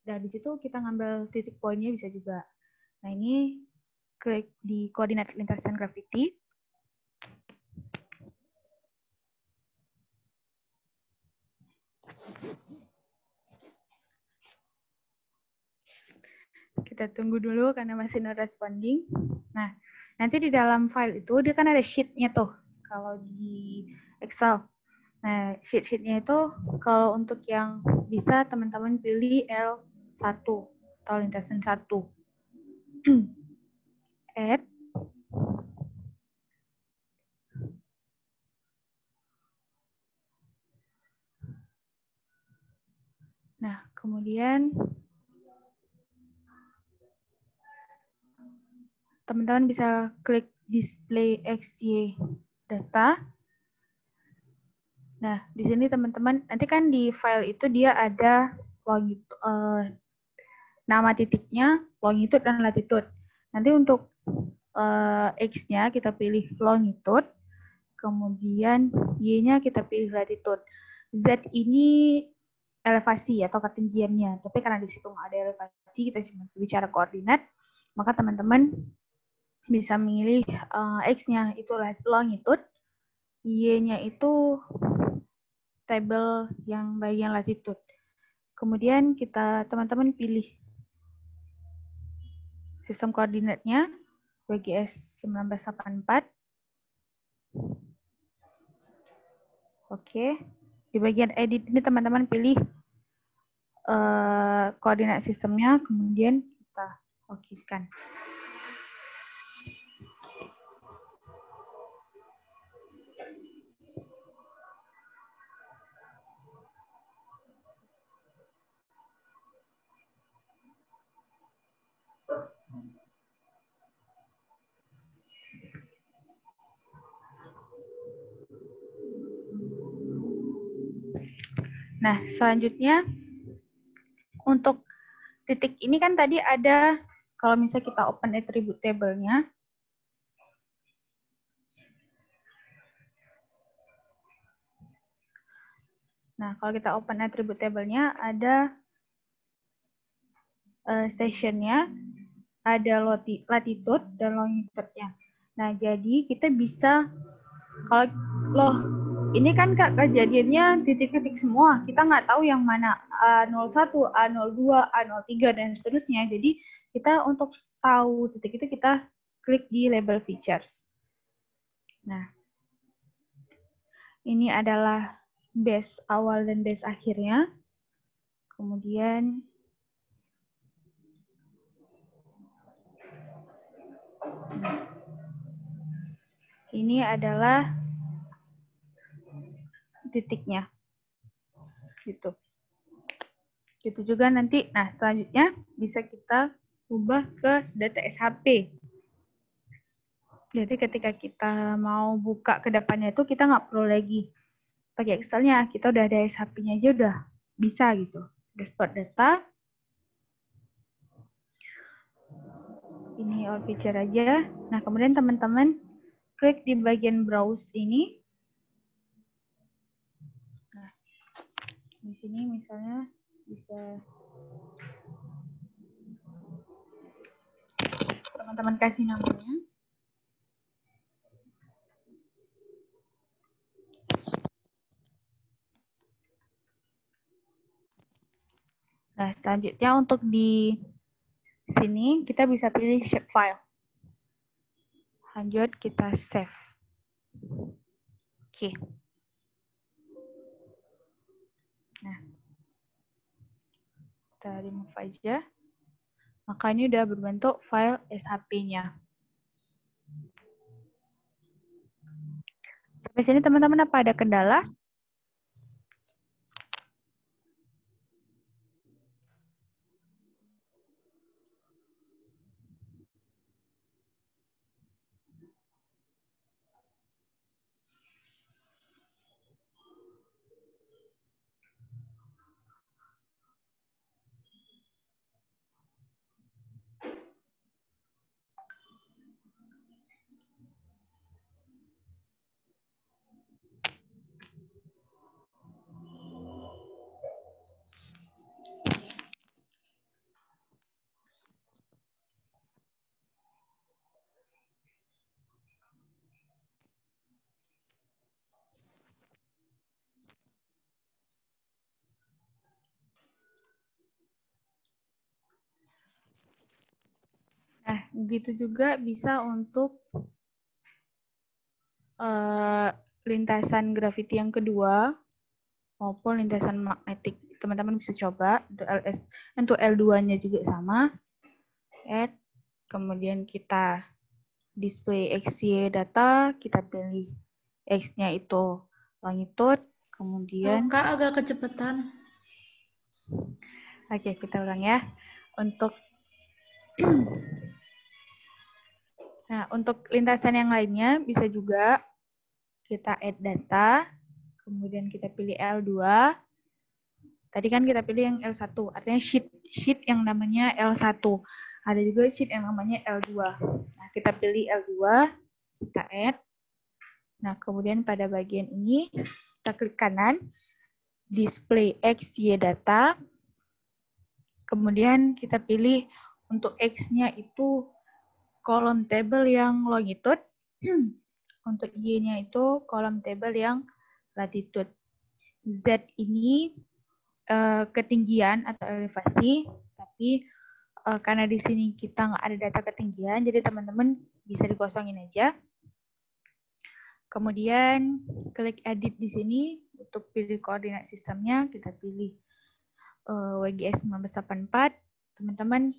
Dan di situ kita ngambil titik poinnya bisa juga. Nah, ini klik di koordinat lintasan graviti. Kita tunggu dulu karena masih not responding. Nah, nanti di dalam file itu dia kan ada sheet-nya tuh. Kalau di Excel. Nah, sheet-sheetnya itu kalau untuk yang bisa teman-teman pilih L1 atau lintasan 1. Add. Nah, kemudian teman-teman bisa klik display XY data. Nah, di sini teman-teman, nanti kan di file itu dia ada nama titiknya, longitude dan latitude. Nanti untuk X-nya kita pilih longitude, kemudian Y-nya kita pilih latitude. Z ini elevasi atau ketinggiannya, tapi karena di situ nggak ada elevasi, kita cuma bicara koordinat, maka teman-teman bisa memilih X-nya itu longitude, Y-nya itu tabel yang bagian latitude. Kemudian teman-teman pilih sistem koordinatnya, WGS 1984. Oke, di bagian edit ini teman-teman pilih koordinat sistemnya, kemudian kita okekan. Nah, selanjutnya untuk titik ini kan tadi ada, kalau misalnya kita open attribute table-nya, nah kalau kita open attribute table-nya ada station-nya, ada latitude dan longitude-nya. Nah, jadi kita bisa, kalau ini kan Kak kejadiannya titik-titik semua. Kita nggak tahu yang mana A01, A02, A03, dan seterusnya. Jadi kita untuk tahu titik itu kita klik di label features. Nah, ini adalah base awal dan base akhirnya. Kemudian ini adalah titiknya. Gitu. Gitu juga nanti. Nah, selanjutnya bisa kita ubah ke data SHP. Jadi ketika kita mau buka ke depannya itu kita nggak perlu lagi pakai Excel-nya, kita udah ada SHP-nya aja udah bisa gitu. Dashboard data. Ini all feature aja. Nah, kemudian teman-teman klik di bagian browse ini. Nah, di sini misalnya bisa teman-teman kasih namanya. Nah, selanjutnya untuk di sini kita bisa pilih shapefile. Lanjut kita save. Oke. Nah, kita remove aja. Maka ini udah berbentuk file SHP-nya. Sampai sini teman-teman apa ada kendala? Begitu juga bisa untuk lintasan graviti yang kedua maupun lintasan magnetik. Teman-teman bisa coba untuk L2-nya juga sama. Add, kemudian kita display XY data, kita pilih X-nya itu longitude, kemudian Kak agak kecepatan. Oke, kita ulang ya. Untuk lintasan yang lainnya bisa juga kita add data, kemudian kita pilih L2. Tadi kan kita pilih yang L1, artinya sheet yang namanya L1. Ada juga sheet yang namanya L2. Nah, kita pilih L2, kita add. Nah, kemudian pada bagian ini kita klik kanan, display XY data. Kemudian kita pilih untuk X-nya itu kolom table yang longitude. Untuk Y-nya itu kolom table yang latitude. Z ini ketinggian atau elevasi, tapi karena di sini kita nggak ada data ketinggian, jadi teman-teman bisa dikosongin aja. Kemudian klik edit di sini untuk pilih koordinat sistemnya, kita pilih WGS 1984. Teman-teman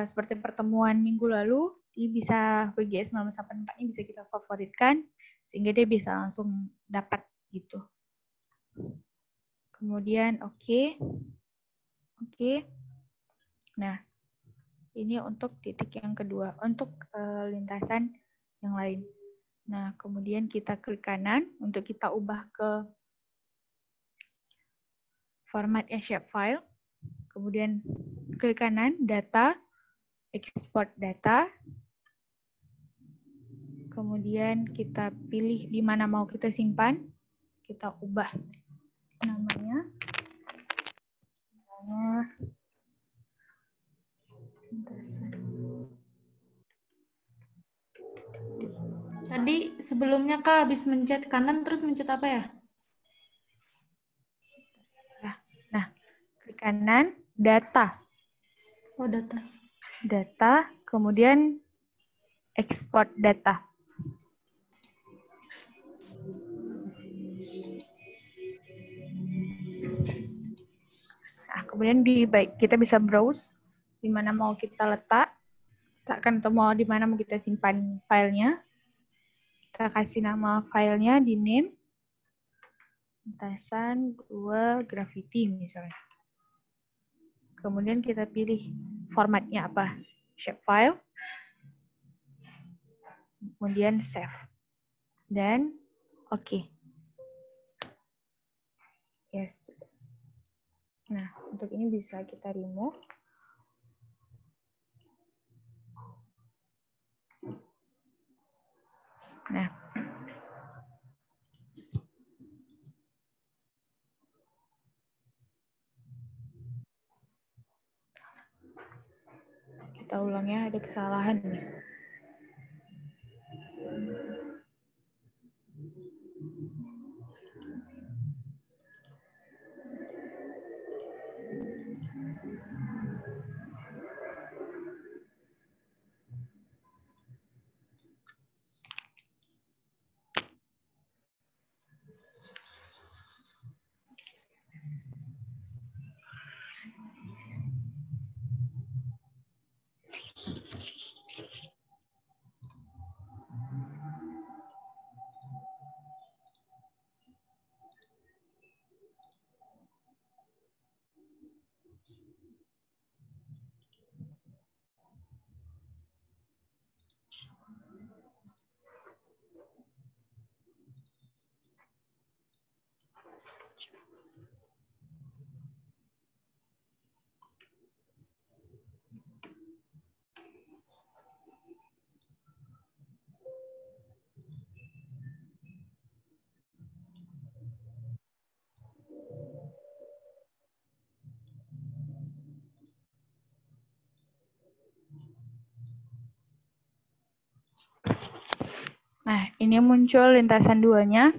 seperti pertemuan minggu lalu, ini bisa WGS 1984 ini bisa kita favoritkan sehingga dia bisa langsung dapat gitu. Kemudian oke. Nah, ini untuk titik yang kedua, untuk lintasan yang lain. Nah, kemudian kita klik kanan untuk kita ubah ke formatnya shapefile. Kemudian klik kanan, data, export data. Kemudian kita pilih di mana mau kita simpan. Kita ubah namanya. Tadi sebelumnya Kak habis mencet kanan terus mencet apa ya? Nah, klik kanan, data. Oh, data. Data, kemudian export data. Nah, kemudian kita bisa browse di mana mau kita letak. Atau mau di mana mau kita simpan filenya. Kita kasih nama filenya di name. Lintasan 2 gravity misalnya. Kemudian kita pilih formatnya apa. Shapefile. Kemudian save. Dan oke. Yes. Nah, untuk ini bisa kita remove. Nah, kita ulang ya, ada kesalahan nih. Nah, ini muncul lintasan 2-nya.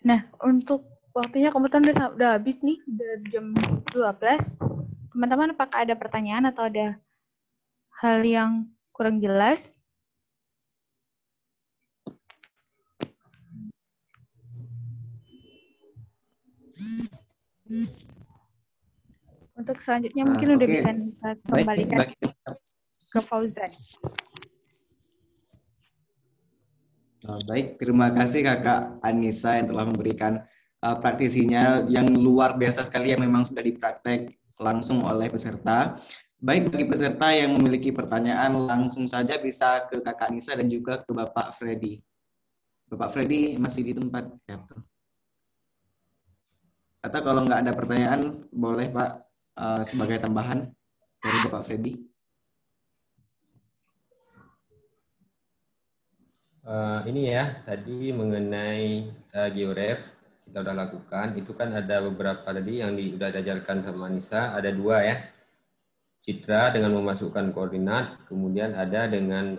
Nah, untuk waktunya kebetulan udah habis nih, udah jam 12. Teman-teman, apakah ada pertanyaan atau ada hal yang kurang jelas? Untuk selanjutnya mungkin udah bisa kembalikan ke Fauzan. Baik, terima kasih Kakak Anissa yang telah memberikan praktisinya yang luar biasa sekali yang memang sudah dipraktek langsung oleh peserta. Baik, bagi peserta yang memiliki pertanyaan langsung saja bisa ke Kakak Anissa dan juga ke Bapak Freddy. Bapak Freddy masih di tempat ya, betul. Atau kalau nggak ada pertanyaan, boleh Pak sebagai tambahan dari Bapak Freddy. Ini ya, tadi mengenai georef kita udah lakukan. Itu kan ada beberapa tadi yang udah diajarkan sama Nisa. Ada 2 ya, citra dengan memasukkan koordinat, kemudian ada dengan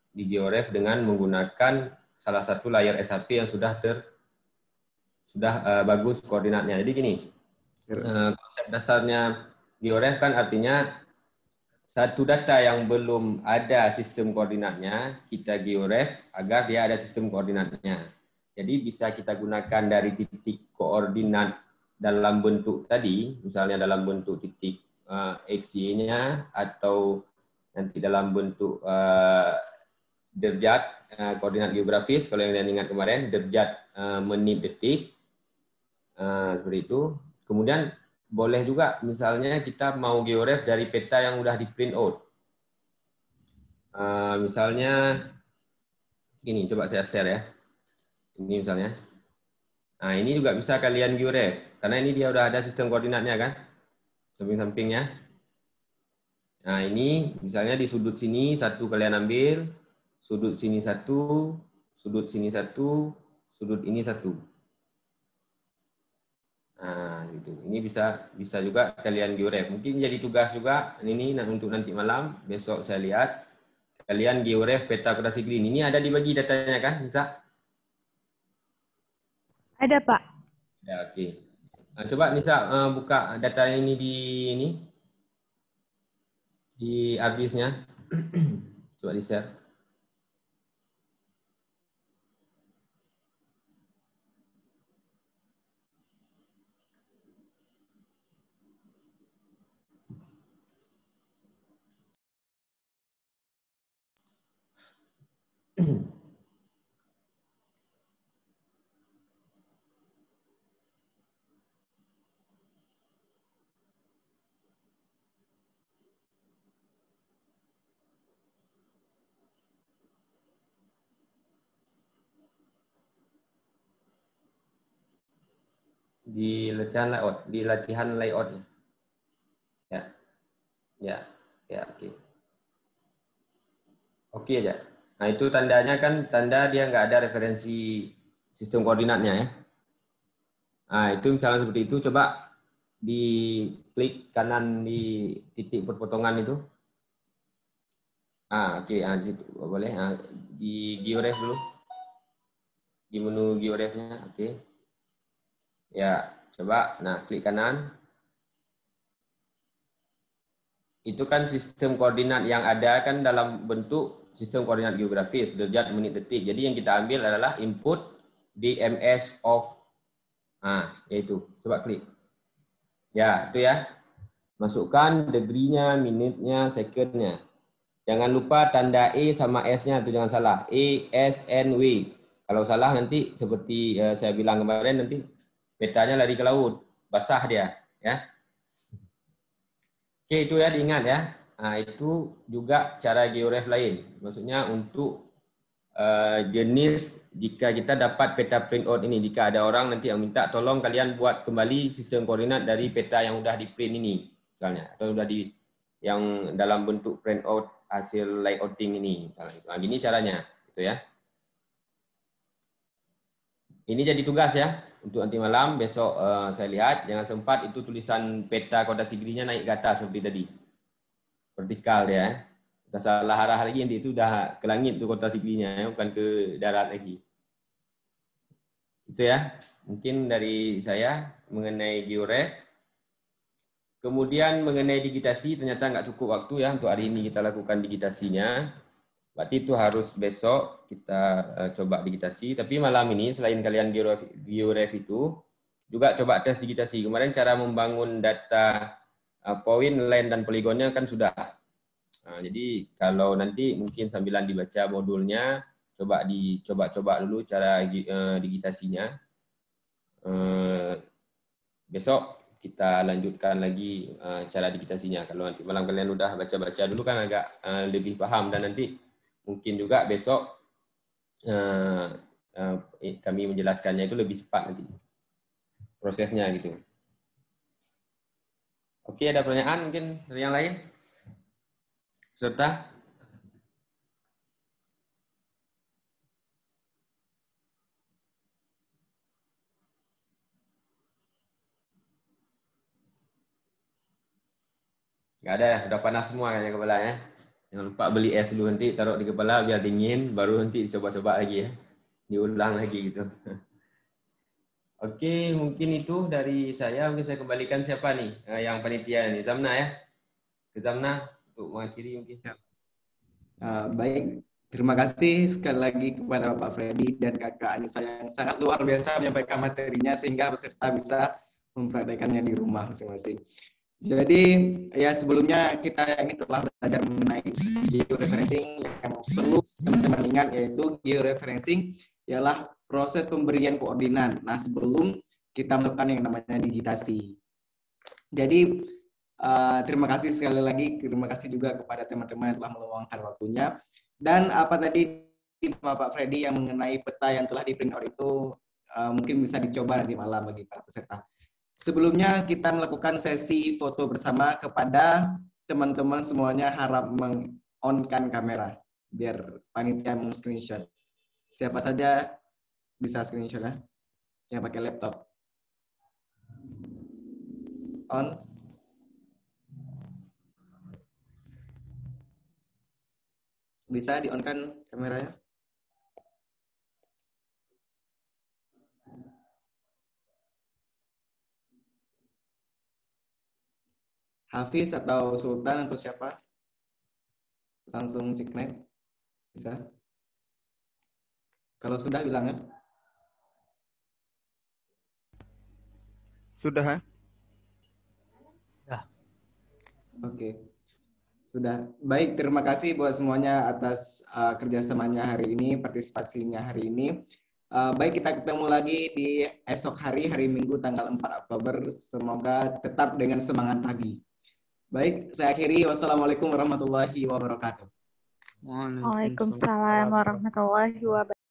di georef dengan menggunakan salah satu layar SAP yang sudah bagus koordinatnya. Jadi gini, konsep dasarnya georef kan artinya satu data yang belum ada sistem koordinatnya, kita georef agar dia ada sistem koordinatnya. Jadi bisa kita gunakan dari titik koordinat dalam bentuk tadi, misalnya dalam bentuk titik XY-nya, atau nanti dalam bentuk derjat koordinat geografis, kalau yang kalian ingat kemarin, derjat menit detik, seperti itu. Kemudian boleh juga misalnya kita mau georef dari peta yang udah di print out. Misalnya ini coba saya share ya. Ini misalnya. Nah, ini juga bisa kalian georef karena ini dia udah ada sistem koordinatnya kan. Samping-sampingnya. Nah, ini misalnya di sudut sini satu kalian ambil, sudut sini satu, sudut sini satu, sudut ini satu. Nah, gitu. Ini bisa juga kalian georef. Mungkin jadi tugas juga ini untuk nanti malam, besok saya lihat kalian georef peta akurasi green. Ini ada dibagi datanya kan, bisa? Ada, Pak. Ya, oke. Nah, coba Nisa buka data ini di ArcGIS-nya. Coba di-share. Di latihan layout. Ya. Ya. Ya, oke. Oke aja. Nah, itu tandanya kan tanda dia nggak ada referensi sistem koordinatnya ya. Nah, itu misalnya seperti itu, coba diklik kanan di titik perpotongan itu. Oke. Situ boleh. Di georef dulu. Di menu georefnya, oke. Ya, coba. Nah, klik kanan. Itu kan sistem koordinat yang ada kan dalam bentuk sistem koordinat geografis, derajat, menit, detik. Jadi yang kita ambil adalah input DMS of, yaitu. Coba klik. Ya, itu ya. Masukkan degree-nya, minute-nya, second-nya. Jangan lupa tanda E sama S-nya, itu jangan salah. E, S, N, W. Kalau salah nanti seperti saya bilang kemarin, nanti petanya lari ke laut. Basah dia. Ya. Oke, itu ya diingat ya. Nah, itu juga cara georef lain. Maksudnya untuk jenis jika kita dapat peta printout ini, jika ada orang nanti yang minta tolong kalian buat kembali sistem koordinat dari peta yang udah di print ini, misalnya, atau udah di yang dalam bentuk printout hasil layouting ini, misalnya. Nah, gini caranya, gitu ya. Ini jadi tugas ya untuk nanti malam. Besok saya lihat jangan sempat itu tulisan peta koordinasi green-nya naik ke atas seperti tadi. Vertikal ya. Udah salah arah lagi, nanti itu udah ke langit tuh koordinasi green-nya ya, bukan ke darat lagi. Itu ya. Mungkin dari saya mengenai georef. Kemudian mengenai digitasi, ternyata nggak cukup waktu ya untuk hari ini kita lakukan digitasinya. Berarti itu harus besok kita coba digitasi. Tapi malam ini selain kalian GeoRef itu, juga coba tes digitasi. Kemarin cara membangun data poin, line, dan poligonnya kan sudah. Jadi kalau nanti mungkin sambilan dibaca modulnya, coba dulu cara digitasinya. Besok kita lanjutkan lagi cara digitasinya. Kalau nanti malam kalian udah baca-baca dulu kan agak lebih paham, dan nanti mungkin juga besok kami menjelaskannya itu lebih cepat nanti prosesnya gitu. Oke, ada pertanyaan mungkin dari yang lain? Peserta? Nggak ada ya, udah panas semua kayaknya kepalanya. Jangan lupa beli es dulu, nanti taruh di kepala biar dingin, baru nanti dicoba-coba lagi ya. Diulang lagi gitu. Oke, mungkin itu dari saya. Mungkin saya kembalikan siapa nih yang panitia ini? Zamna ya? Ke Zamna untuk mengakhiri mungkin. Baik, terima kasih sekali lagi kepada Pak Freddy dan Kakak Anissa yang sangat luar biasa menyampaikan materinya sehingga peserta bisa mempraktekannya di rumah masing-masing. Jadi ya sebelumnya kita ini telah belajar mengenai georeferencing. Yang perlu teman-teman ingat yaitu georeferencing ialah proses pemberian koordinat. Nah, sebelum kita melakukan yang namanya digitasi. Jadi terima kasih sekali lagi, terima kasih juga kepada teman-teman yang telah meluangkan waktunya. Dan apa tadi Pak Freddy yang mengenai peta yang telah di print out itu mungkin bisa dicoba nanti malam bagi para peserta. Sebelumnya kita melakukan sesi foto bersama. Kepada teman-teman semuanya harap meng-on-kan kamera biar panitia meng-screenshot. Siapa saja bisa screenshot ya, yang pakai laptop. On. Bisa di-on-kan kameranya? Hafiz atau Sultan atau siapa? Langsung ceknek. Bisa? Kalau sudah bilang ya. Sudah ya? Ya. Oke. Sudah. Baik, terima kasih buat semuanya atas kerjasamanya hari ini, partisipasinya hari ini. Baik, kita ketemu lagi di esok hari Minggu tanggal 4 Oktober. Semoga tetap dengan semangat pagi. Baik, saya akhiri. Wassalamualaikum warahmatullahi wabarakatuh. Waalaikumsalam warahmatullahi wabarakatuh.